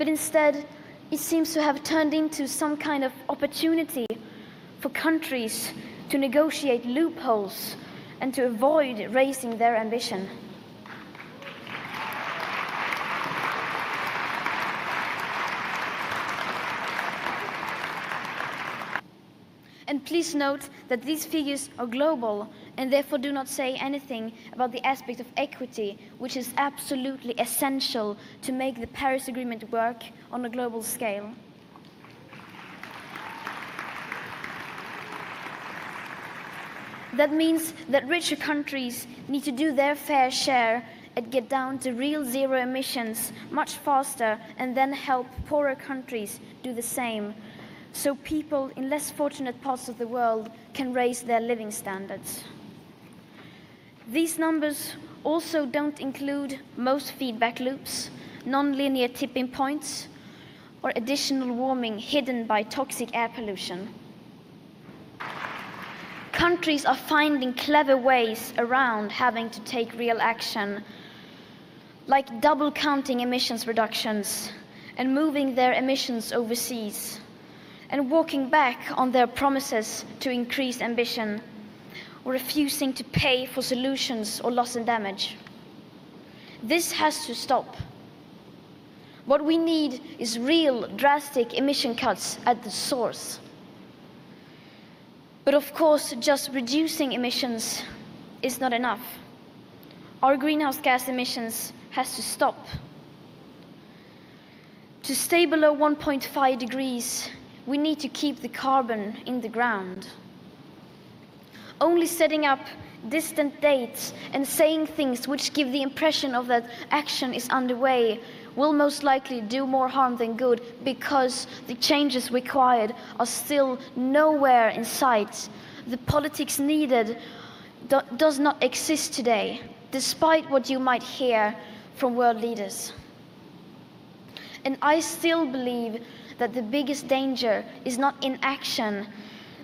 but instead it seems to have turned into some kind of opportunity for countries to negotiate loopholes and to avoid raising their ambition. And please note that these figures are global and therefore do not say anything about the aspect of equity, which is absolutely essential to make the Paris Agreement work on a global scale. That means that richer countries need to do their fair share and get down to real zero emissions much faster, and then help poorer countries do the same, so people in less fortunate parts of the world can raise their living standards. These numbers also don't include most feedback loops, non-linear tipping points, or additional warming hidden by toxic air pollution. Countries are finding clever ways around having to take real action, like double counting emissions reductions and moving their emissions overseas, and walking back on their promises to increase ambition, or refusing to pay for solutions or loss and damage. This has to stop. What we need is real, drastic emission cuts at the source. But of course, just reducing emissions is not enough. Our greenhouse gas emissions has to stop. To stay below 1.5 degrees, we need to keep the carbon in the ground. Only setting up distant dates and saying things which give the impression of that action is underway will most likely do more harm than good, because the changes required are still nowhere in sight. The politics needed does not exist today, despite what you might hear from world leaders. And I still believe that the biggest danger is not inaction.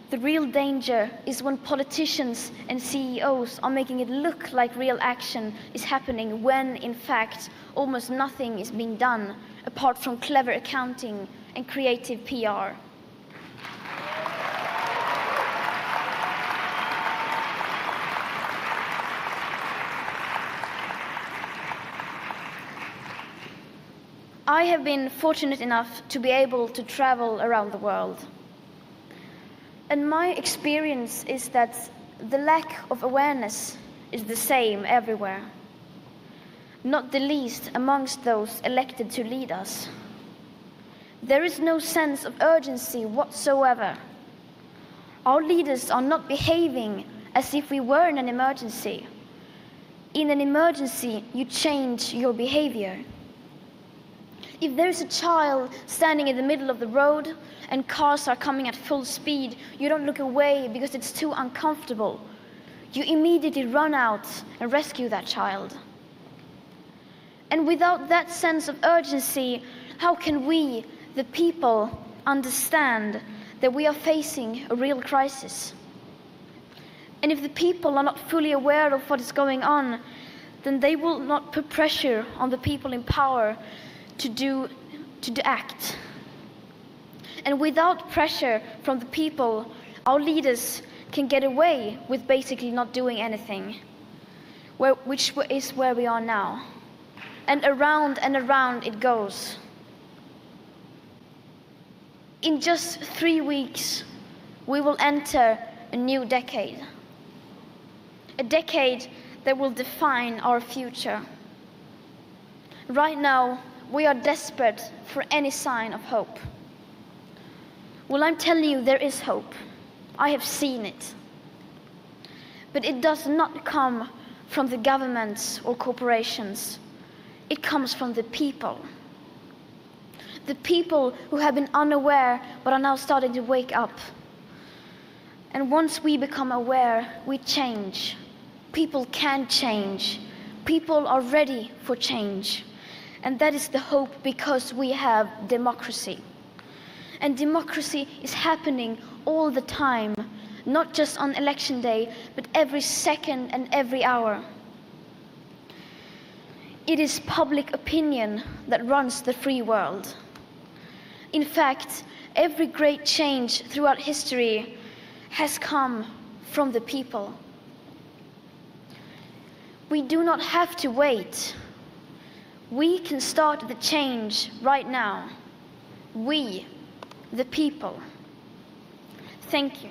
The real danger is when politicians and CEOs are making it look like real action is happening, when in fact almost nothing is being done apart from clever accounting and creative PR. I have been fortunate enough to be able to travel around the world. And my experience is that the lack of awareness is the same everywhere, not the least amongst those elected to lead us. There is no sense of urgency whatsoever. Our leaders are not behaving as if we were in an emergency. In an emergency, you change your behavior. If there is a child standing in the middle of the road and cars are coming at full speed, you don't look away because it's too uncomfortable. You immediately run out and rescue that child. And without that sense of urgency, how can we, the people, understand that we are facing a real crisis? And if the people are not fully aware of what is going on, then they will not put pressure on the people in power to act. And without pressure from the people, our leaders can get away with basically not doing anything, which is where we are now. And around it goes. In just 3 weeks, we will enter a new decade. A decade that will define our future. Right now, we are desperate for any sign of hope. Well, I'm telling you, there is hope. I have seen it. But it does not come from the governments or corporations. It comes from the people. The people who have been unaware but are now starting to wake up. And once we become aware, we change. People can change. People are ready for change. And that is the hope, because we have democracy. And democracy is happening all the time, not just on election day, but every second and every hour. It is public opinion that runs the free world. In fact, every great change throughout history has come from the people. We do not have to wait. We can start the change right now. We, the people. Thank you.